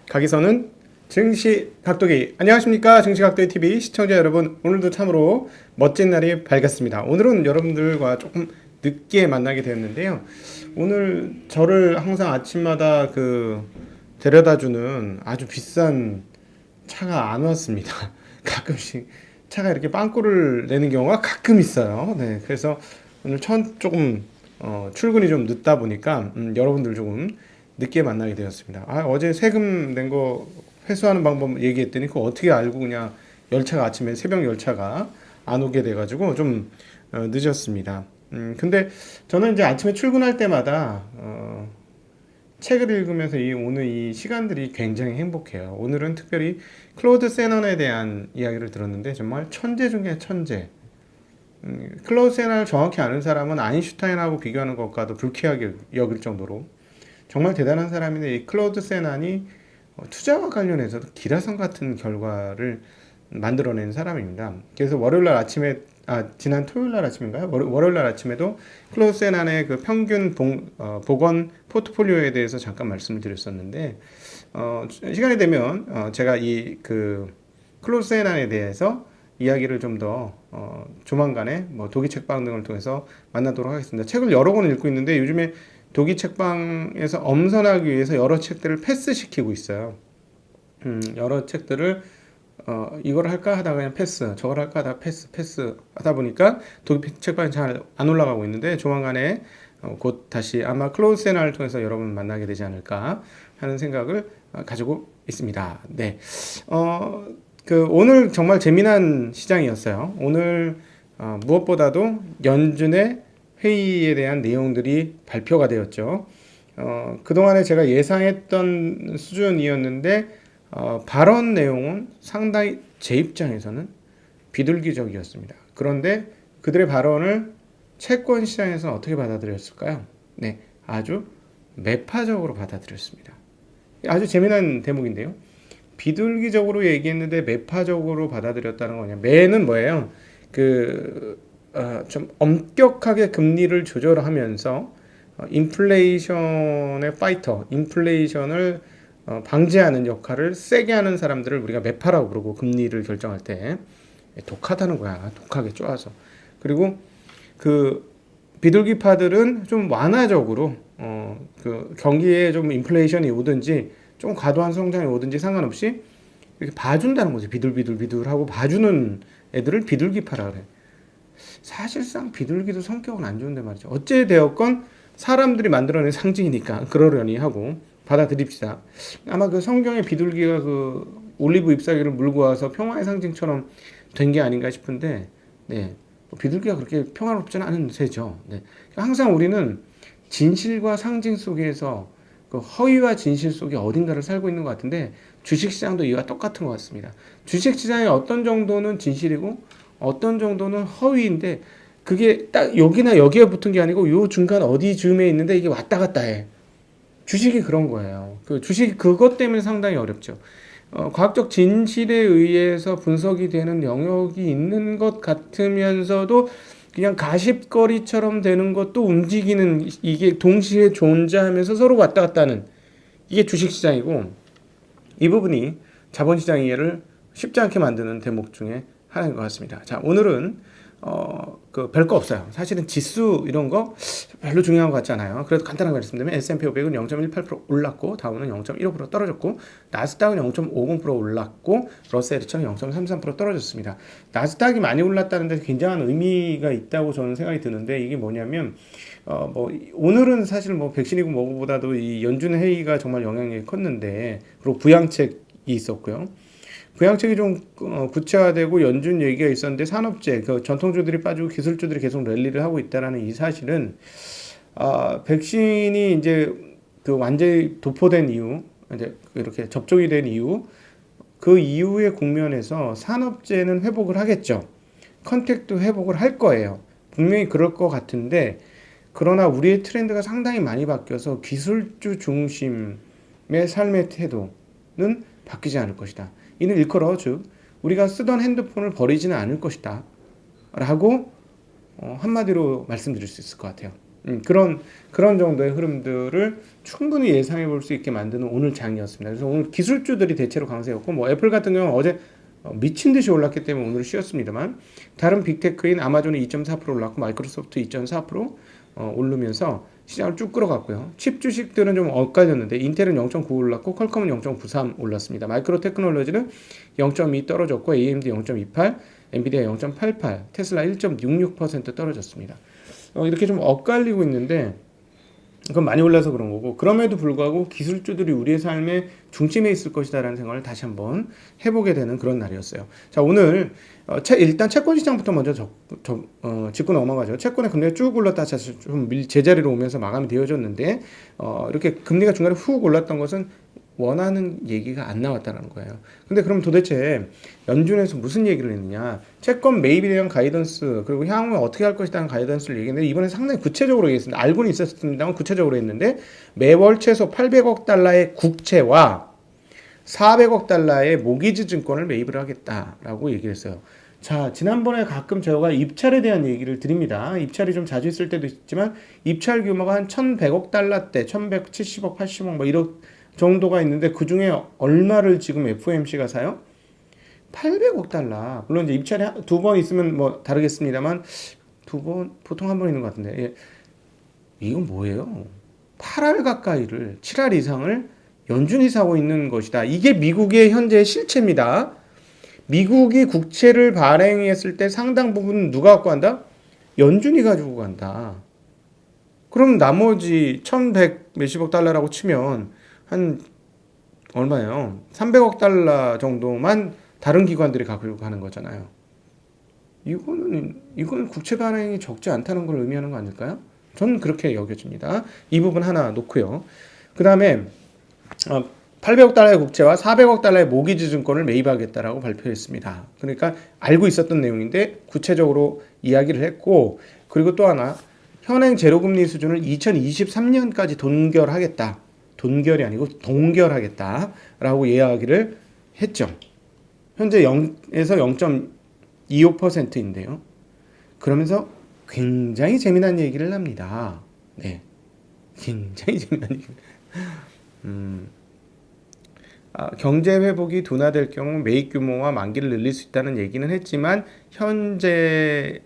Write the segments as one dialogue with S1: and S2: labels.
S1: 가기선은 증시각도기. 안녕하십니까, 증시각도기TV 시청자 여러분. 오늘도 참으로 멋진 날이 밝았습니다. 오늘은 여러분들과 조금 늦게 만나게 되었는데요. 오늘 저를 항상 아침마다 데려다주는 아주 비싼 차가 안 왔습니다. 가끔씩 차가 이렇게 빵꾸를 내는 경우가 가끔 있어요. 네, 그래서 오늘 조금 출근이 좀 늦다 보니까 여러분들 조금 늦게 만나게 되었습니다. 어제 세금 낸 거 회수하는 방법 얘기했더니 그거 어떻게 알고 그냥 열차가 아침에 새벽 열차가 안 오게 돼가지고 좀 늦었습니다. 근데 저는 이제 아침에 출근할 때마다 책을 읽으면서 오늘 이 시간들이 굉장히 행복해요. 오늘은 특별히 클로드 세넌에 대한 이야기를 들었는데 정말 천재 중에 천재. 클로드 세넌을 정확히 아는 사람은 아인슈타인하고 비교하는 것과도 불쾌하게 여길 정도로 정말 대단한 사람인데, 이 클로드 세난이 투자와 관련해서도 기라성 같은 결과를 만들어낸 사람입니다. 그래서 지난 토요일 날 아침인가요? 월요일 날 아침에도 클로드 세난의 그 평균 복원 포트폴리오에 대해서 잠깐 말씀을 드렸었는데, 시간이 되면 제가 클로드 세난에 대해서 이야기를 좀 더 조만간에 독일 책방 등을 통해서 만나도록 하겠습니다. 책을 여러 권 읽고 있는데 요즘에 독일 책방에서 엄선하기 위해서 여러 책들을 패스시키고 있어요. 여러 책들을 이걸 할까 하다가 그냥 패스, 저걸 할까 하다가 패스 하다 보니까 독일 책방이 잘 안 올라가고 있는데, 조만간에 곧 다시 아마 클로드 세나를 통해서 여러분 만나게 되지 않을까 하는 생각을 가지고 있습니다. 네. 오늘 정말 재미난 시장이었어요. 오늘 무엇보다도 연준의 회의에 대한 내용들이 발표가 되었죠. 그동안에 제가 예상했던 수준이었는데, 발언 내용은 상당히 제 입장에서는 비둘기적이었습니다. 그런데 그들의 발언을 채권 시장에서는 어떻게 받아들였을까요? 네, 아주 매파적으로 받아들였습니다. 아주 재미난 대목인데요. 비둘기적으로 얘기했는데 매파적으로 받아들였다는 거냐. 매는 뭐예요? 좀 엄격하게 금리를 조절하면서 인플레이션의 파이터, 인플레이션을 방지하는 역할을 세게 하는 사람들을 우리가 매파라고 부르고, 금리를 결정할 때 독하다는 거야. 독하게 쪼아서. 그리고 비둘기파들은 좀 완화적으로 경기에 좀 인플레이션이 오든지 좀 과도한 성장이 오든지 상관없이 이렇게 봐준다는 거지. 비둘비둘비둘하고 봐주는 애들을 비둘기파라 그래. 사실상 비둘기도 성격은 안 좋은데 말이죠. 어찌 되었건 사람들이 만들어낸 상징이니까 그러려니 하고 받아들입시다. 아마 성경의 비둘기가 올리브 잎사귀를 물고 와서 평화의 상징처럼 된 게 아닌가 싶은데, 네, 비둘기가 그렇게 평화롭지는 않은 새죠. 네. 항상 우리는 진실과 상징 속에서 허위와 진실 속에 어딘가를 살고 있는 것 같은데, 주식시장도 이와 똑같은 것 같습니다. 주식시장의 어떤 정도는 진실이고 어떤 정도는 허위인데, 그게 딱 여기나 여기에 붙은 게 아니고 요 중간 어디 즈음에 있는데 이게 왔다 갔다 해. 주식이 그런 거예요. 주식 그것 때문에 상당히 어렵죠. 과학적 진실에 의해서 분석이 되는 영역이 있는 것 같으면서도 그냥 가십거리처럼 되는 것도 움직이는, 이게 동시에 존재하면서 서로 왔다 갔다 하는, 이게 주식시장이고, 이 부분이 자본시장 이해를 쉽지 않게 만드는 대목 중에 하나인 것 같습니다. 자, 오늘은 별거 없어요. 사실은 지수 이런 거 별로 중요한 것 같지 않아요. 그래도 간단하게 말씀드리면 S&P 500은 0.18% 올랐고, 다우는 0.15% 떨어졌고, 나스닥은 0.50% 올랐고, 러셀 2000은 0.33% 떨어졌습니다. 나스닥이 많이 올랐다는 데 굉장한 의미가 있다고 저는 생각이 드는데, 이게 뭐냐면 오늘은 사실 백신이고 뭐보다도 이 연준 회의가 정말 영향력이 컸는데, 그리고 부양책이 있었고요. 부양책이 좀 구체화되고 연준 얘기가 있었는데, 산업재, 전통주들이 빠지고 기술주들이 계속 랠리를 하고 있다라는 이 사실은, 백신이 이제 완전히 도포된 이후, 이제 이렇게 접종이 된 이후, 그 이후의 국면에서 산업재는 회복을 하겠죠. 컨택도 회복을 할 거예요. 분명히 그럴 것 같은데, 그러나 우리의 트렌드가 상당히 많이 바뀌어서 기술주 중심의 삶의 태도는 바뀌지 않을 것이다. 이는 일컬어 즉 우리가 쓰던 핸드폰을 버리지는 않을 것이다 라고 한마디로 말씀드릴 수 있을 것 같아요. 그런 정도의 흐름들을 충분히 예상해 볼 수 있게 만드는 오늘 장이었습니다. 그래서 오늘 기술주들이 대체로 강세였고, 뭐 애플 같은 경우는 어제 미친 듯이 올랐기 때문에 오늘 쉬었습니다만, 다른 빅테크인 아마존이 2.4% 올랐고 마이크로소프트 2.4% 오르면서 시장을 쭉 끌어갔고요. 칩 주식들은 좀 엇갈렸는데 인텔은 0.9 올랐고 퀄컴은 0.93 올랐습니다. 마이크로 테크놀로지는 0.2 떨어졌고 AMD 0.28, 엔비디아 0.88, 테슬라 1.66% 떨어졌습니다. 이렇게 좀 엇갈리고 있는데 그건 많이 올라서 그런 거고, 그럼에도 불구하고 기술주들이 우리의 삶의 중심에 있을 것이다라는 생각을 다시 한번 해보게 되는 그런 날이었어요. 자, 오늘 일단 채권 시장부터 먼저 짚고 넘어가죠. 채권의 금리가 쭉 올랐다 다시 좀 제자리로 오면서 마감이 되어졌는데, 이렇게 금리가 중간에 훅 올랐던 것은 원하는 얘기가 안 나왔다는 거예요. 근데 그럼 도대체 연준에서 무슨 얘기를 했느냐? 채권 매입에 대한 가이던스, 그리고 향후에 어떻게 할 것이라는 가이던스를 얘기했는데, 이번에 상당히 구체적으로 얘기했습니다. 알고는 있었습니다만 구체적으로 했는데, 매월 최소 800억 달러의 국채와 400억 달러의 모기지 증권을 매입을 하겠다라고 얘기를 했어요. 자, 지난번에 가끔 제가 입찰에 대한 얘기를 드립니다. 입찰이 좀 자주 있을 때도 있지만, 입찰 규모가 한 1100억 달러대, 1170억, 80억 뭐 이런 정도가 있는데, 그 중에 얼마를 지금 FOMC가 사요? 800억 달러. 물론 이제 입찰이 두 번 있으면 뭐 다르겠습니다만, 두 번, 보통 한 번 있는 것 같은데, 예. 이건 뭐예요? 8할 가까이를, 7할 이상을 연준이 사고 있는 것이다. 이게 미국의 현재 실체입니다. 미국이 국채를 발행했을 때 상당 부분 누가 갖고 간다? 연준이 가지고 간다. 그럼 나머지 1100 몇십억 달러라고 치면 한 얼마예요? 300억 달러 정도만 다른 기관들이 갖고 가는 거잖아요. 이거는 국채 발행이 적지 않다는 걸 의미하는 거 아닐까요? 저는 그렇게 여겨집니다. 이 부분 하나 놓고요. 그 다음에 800억 달러의 국채와 400억 달러의 모기지 증권을 매입하겠다라고 발표했습니다. 그러니까 알고 있었던 내용인데 구체적으로 이야기를 했고, 그리고 또 하나, 현행 제로금리 수준을 2023년까지 동결하겠다. 동결이 아니고 동결하겠다라고 이야기를 했죠. 현재 0에서 0.25%인데요. 그러면서 굉장히 재미난 얘기를 합니다. 네, 굉장히 재미난 얘기. 경제 회복이 둔화될 경우 매입 규모와 만기를 늘릴 수 있다는 얘기는 했지만, 현재에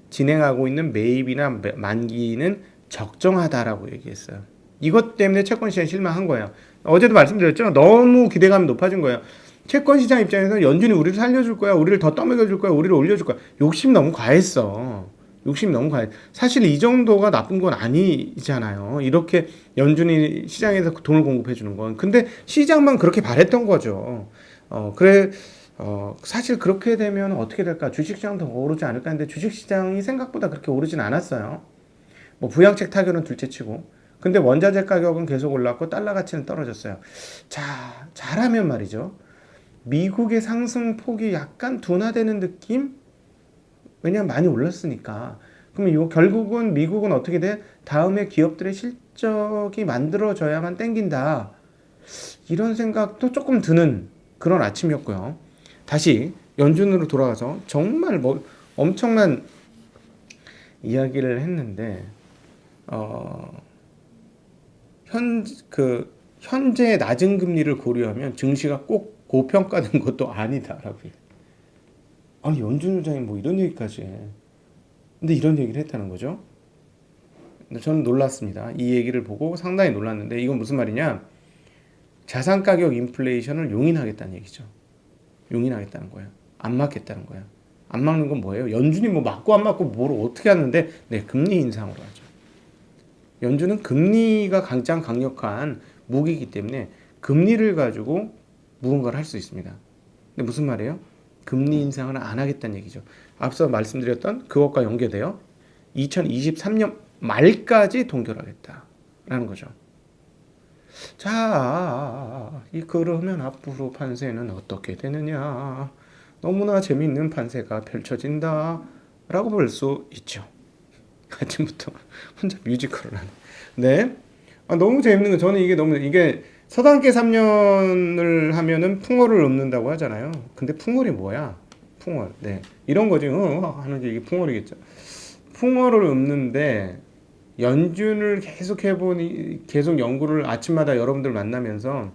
S1: 진행하고 있는 매입이나 만기는 적정하다라고 얘기했어요. 이것 때문에 채권 시장이 실망한 거예요. 어제도 말씀드렸죠. 너무 기대감이 높아진 거예요. 채권 시장 입장에서 연준이 우리를 살려줄 거야, 우리를 더 떠먹여줄 거야, 우리를 올려줄 거야. 욕심 너무 과했어. 욕심이 너무 과해. 사실 이 정도가 나쁜 건 아니잖아요. 이렇게 연준이 시장에서 돈을 공급해 주는 건. 근데 시장만 그렇게 바랬던 거죠. 사실 그렇게 되면 어떻게 될까? 주식시장 더 오르지 않을까 했는데, 주식시장이 생각보다 그렇게 오르진 않았어요. 뭐 부양책 타결은 둘째치고. 근데 원자재 가격은 계속 올랐고 달러 가치는 떨어졌어요. 자, 잘하면 말이죠. 미국의 상승폭이 약간 둔화되는 느낌? 왜냐면 많이 올랐으니까. 그러면 이거 결국은 미국은 어떻게 돼? 다음에 기업들의 실적이 만들어져야만 땡긴다. 이런 생각도 조금 드는 그런 아침이었고요. 다시 연준으로 돌아가서 정말 뭐 엄청난 이야기를 했는데, 현재 낮은 금리를 고려하면 증시가 꼭 고평가된 것도 아니다라고. 아니, 연준 의장이 뭐 이런 얘기까지 해. 근데 이런 얘기를 했다는 거죠. 근데 저는 놀랐습니다. 이 얘기를 보고 상당히 놀랐는데, 이건 무슨 말이냐? 자산 가격 인플레이션을 용인하겠다는 얘기죠. 용인하겠다는 거예요. 안 막겠다는 거예요. 안 막는 건 뭐예요? 연준이 뭐 막고 안 막고 뭘 어떻게 하는데, 네, 금리 인상으로 하죠. 연준은 금리가 가장 강력한 무기이기 때문에 금리를 가지고 무언가를 할 수 있습니다. 근데 무슨 말이에요? 금리 인상을 안 하겠다는 얘기죠. 앞서 말씀드렸던 그것과 연계되어 2023년 말까지 동결하겠다라는 거죠. 자, 그러면 앞으로 판세는 어떻게 되느냐? 너무나 재미있는 판세가 펼쳐진다라고 볼 수 있죠. 아침부터 혼자 뮤지컬을 하네. 네. 너무 재밌는 거. 저는 이게 서당계 3년을 하면은 풍어를 읊는다고 하잖아요. 근데 풍월이 뭐야? 풍월. 네. 이런 거지. 하는 게 이게 풍월이겠죠. 풍어를 읊는데 연준을 계속 연구를 아침마다 여러분들 만나면서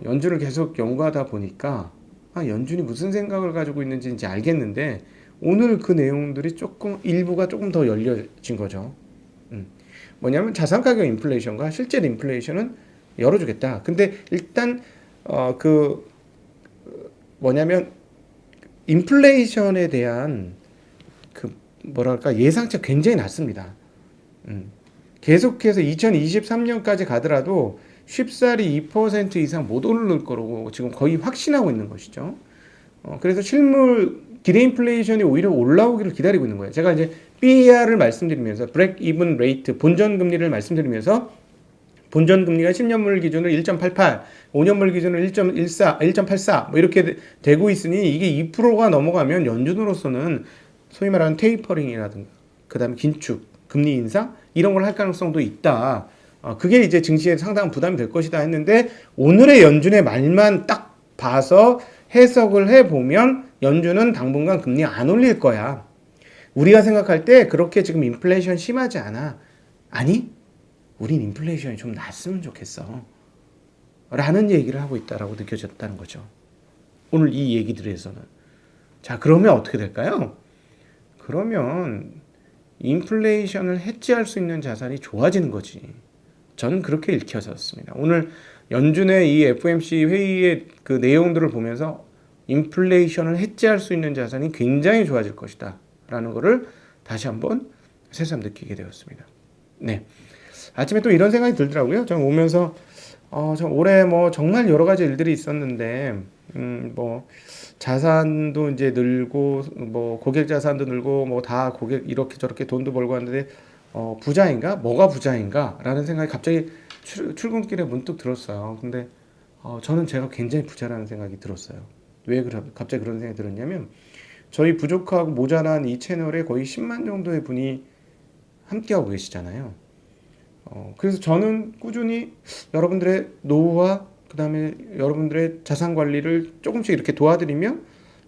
S1: 연준을 계속 연구하다 보니까 연준이 무슨 생각을 가지고 있는지 이제 알겠는데 오늘 그 내용들이 일부가 조금 더 열려진 거죠. 뭐냐면 자산 가격 인플레이션과 실제 인플레이션은 열어주겠다. 근데 일단 그 뭐냐면 인플레이션에 대한 그 뭐랄까 예상치가 굉장히 낮습니다. 계속해서 2023년까지 가더라도 쉽사리 2% 이상 못 오를 거라고 지금 거의 확신하고 있는 것이죠. 그래서 실물 기대 인플레이션이 오히려 올라오기를 기다리고 있는 거예요. 제가 이제 BER을 말씀드리면서 브레이크 이븐 레이트 본전 금리를 말씀드리면서 본전 금리가 10년물 기준으로 1.88, 5년물 기준으로 1.14, 1.84 뭐 이렇게 되고 있으니 이게 2%가 넘어가면 연준으로서는 소위 말하는 테이퍼링이라든가 그다음에 긴축, 금리 인상 이런 걸 할 가능성도 있다. 그게 이제 증시에 상당한 부담이 될 것이다 했는데 오늘의 연준의 말만 딱 봐서 해석을 해보면 연준은 당분간 금리 안 올릴 거야. 우리가 생각할 때 그렇게 지금 인플레이션 심하지 않아. 아니, 우린 인플레이션이 좀 낮으면 좋겠어. 라는 얘기를 하고 있다라고 느껴졌다는 거죠. 오늘 이 얘기들에서는. 자, 그러면 어떻게 될까요? 그러면 인플레이션을 해지할 수 있는 자산이 좋아지는 거지. 저는 그렇게 읽혀졌습니다. 오늘 연준의 이 FOMC 회의의 그 내용들을 보면서 인플레이션을 해지할 수 있는 자산이 굉장히 좋아질 것이다. 라는 거를 다시 한번 새삼 느끼게 되었습니다. 네. 아침에 또 이런 생각이 들더라고요. 저는 오면서 저 올해 뭐 정말 여러 가지 일들이 있었는데 뭐 자산도 이제 늘고 뭐 고객 자산도 늘고 뭐 다 고객 이렇게 저렇게 돈도 벌고 하는데 부자인가? 뭐가 부자인가?라는 생각이 갑자기 출근길에 문득 들었어요. 근데 저는 제가 굉장히 부자라는 생각이 들었어요. 왜 갑자기 그런 생각이 들었냐면 저희 부족하고 모자란 이 채널에 거의 10만 정도의 분이 함께하고 계시잖아요. 그래서 저는 꾸준히 여러분들의 노후와 그 다음에 여러분들의 자산 관리를 조금씩 이렇게 도와드리면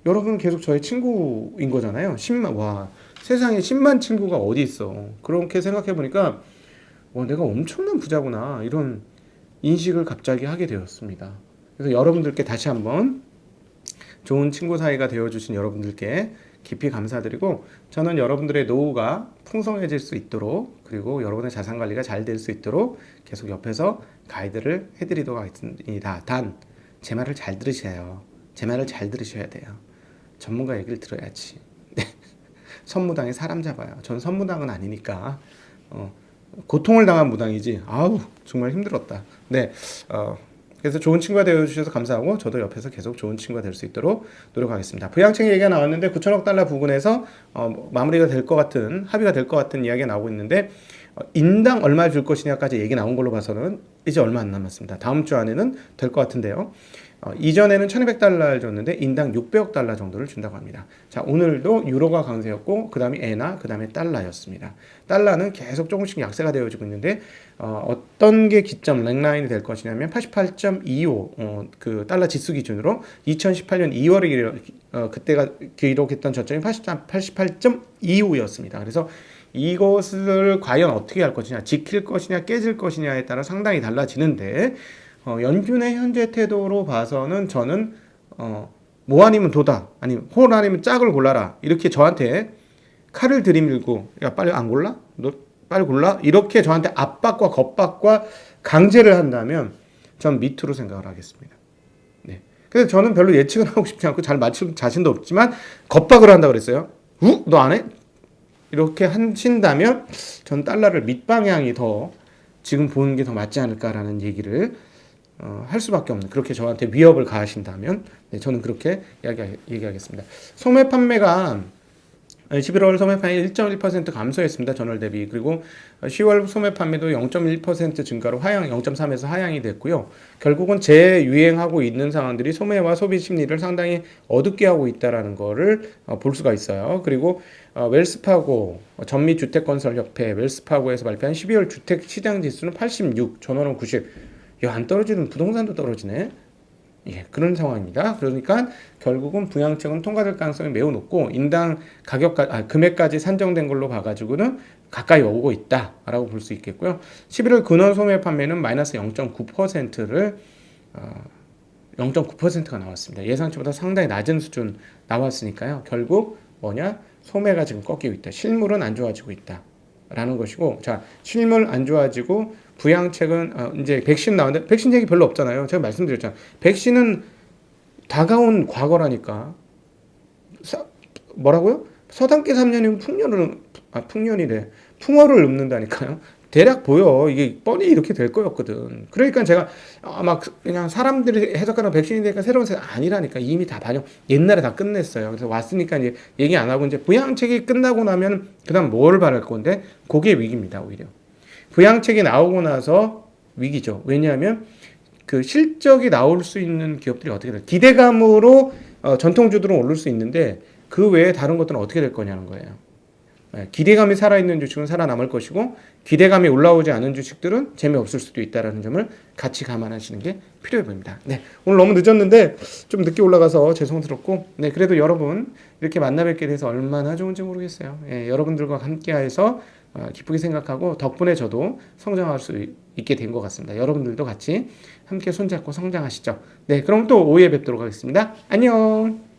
S1: 여러분 계속 저의 친구인 거잖아요. 10만, 와, 세상에 10만 친구가 어디 있어. 그렇게 생각해 보니까 내가 엄청난 부자구나. 이런 인식을 갑자기 하게 되었습니다. 그래서 여러분들께 다시 한번 좋은 친구 사이가 되어주신 여러분들께 깊이 감사드리고 저는 여러분들의 노후가 풍성해질 수 있도록 그리고 여러분의 자산 관리가 잘 될 수 있도록 계속 옆에서 가이드를 해드리도록 하겠습니다. 단, 제 말을 잘 들으셔요. 제 말을 잘 들으셔야 돼요. 전문가 얘기를 들어야지. 네. 선무당에 사람 잡아요. 전 선무당은 아니니까 고통을 당한 무당이지. 아우 정말 힘들었다. 네. 그래서 좋은 친구가 되어주셔서 감사하고 저도 옆에서 계속 좋은 친구가 될 수 있도록 노력하겠습니다. 부양책 얘기가 나왔는데 9천억 달러 부근에서 마무리가 될 것 같은 합의가 될 것 같은 이야기가 나오고 있는데 인당 얼마 줄 것이냐까지 얘기 나온 걸로 봐서는 이제 얼마 안 남았습니다. 다음 주 안에는 될 것 같은데요. 이전에는 1200달러를 줬는데 인당 600억 달러 정도를 준다고 합니다. 자, 오늘도 유로가 강세였고 그 다음에 엔화, 그 다음에 달러였습니다. 달러는 계속 조금씩 약세가 되어지고 있는데 어떤 게 기점 랭라인이 될 것이냐면 88.25 그 달러 지수 기준으로 2018년 2월에 그때가 기록했던 저점이 88.25였습니다. 그래서 이것을 과연 어떻게 할 것이냐, 지킬 것이냐, 깨질 것이냐에 따라 상당히 달라지는데 연준의 현재 태도로 봐서는 저는 뭐 아니면 도다 아니면 홀 아니면 짝을 골라라 이렇게 저한테 칼을 들이밀고 야 빨리 안 골라? 너 빨리 골라? 이렇게 저한테 압박과 겁박과 강제를 한다면 전 밑으로 생각을 하겠습니다. 네. 그래서 저는 별로 예측을 하고 싶지 않고 잘 맞출 자신도 없지만 겁박을 한다 그랬어요. 너 안 해? 이렇게 하신다면 전 달러를 밑방향이 더 지금 보는 게 더 맞지 않을까라는 얘기를 할 수밖에 없는 그렇게 저한테 위협을 가하신다면 네, 저는 그렇게 얘기하겠습니다. 소매 판매가 11월 소매 판매 1.1% 감소했습니다. 전월 대비. 그리고 10월 소매 판매도 0.1% 증가로 하향 0.3에서 하향이 됐고요. 결국은 재유행하고 있는 상황들이 소매와 소비 심리를 상당히 어둡게 하고 있다라는 거를 볼 수가 있어요. 그리고 웰스파고 전미주택건설협회 웰스파고에서 발표한 12월 주택 시장 지수는 86, 전월은 90. 야, 안 떨어지는 부동산도 떨어지네. 예, 그런 상황입니다. 그러니까 결국은 부양책은 통과될 가능성이 매우 높고 인당 금액까지 산정된 걸로 봐가지고는 가까이 오고 있다라고 볼 수 있겠고요. 11월 근원 소매 판매는 마이너스 0.9%를 0.9%가 나왔습니다. 예상치보다 상당히 낮은 수준 나왔으니까요. 결국 뭐냐? 소매가 지금 꺾이고 있다. 실물은 안 좋아지고 있다라는 것이고, 자, 실물 안 좋아지고 부양책은 이제 백신 나왔는데 백신 얘기 별로 없잖아요. 제가 말씀드렸잖아요. 백신은 다가온 과거라니까. 뭐라고요? 서당계 3년이면 풍년이래. 풍어를 읊는다니까요. 대략 보여. 이게 뻔히 이렇게 될 거였거든. 그러니까 제가 막 그냥 사람들이 해석하는 백신이 되니까 새로운 세 아니라니까. 이미 다 반영 옛날에 다 끝냈어요. 그래서 왔으니까 이제 얘기 안 하고 이제 부양책이 끝나고 나면 그다음 뭘 바랄 건데 그게 위기입니다. 오히려 부양책이 나오고 나서 위기죠. 왜냐하면 그 실적이 나올 수 있는 기업들이 어떻게 돼? 기대감으로 전통주들은 오를 수 있는데 그 외에 다른 것들은 어떻게 될 거냐는 거예요. 기대감이 살아있는 주식은 살아남을 것이고 기대감이 올라오지 않은 주식들은 재미없을 수도 있다는 점을 같이 감안하시는 게 필요해 보입니다. 네, 오늘 너무 늦었는데 좀 늦게 올라가서 죄송스럽고 네, 그래도 여러분 이렇게 만나 뵙게 돼서 얼마나 좋은지 모르겠어요. 예, 여러분들과 함께해서 기쁘게 생각하고 덕분에 저도 성장할 수 있게 된 것 같습니다. 여러분들도 같이 함께 손잡고 성장하시죠. 네, 그럼 또 오후에 뵙도록 하겠습니다. 안녕.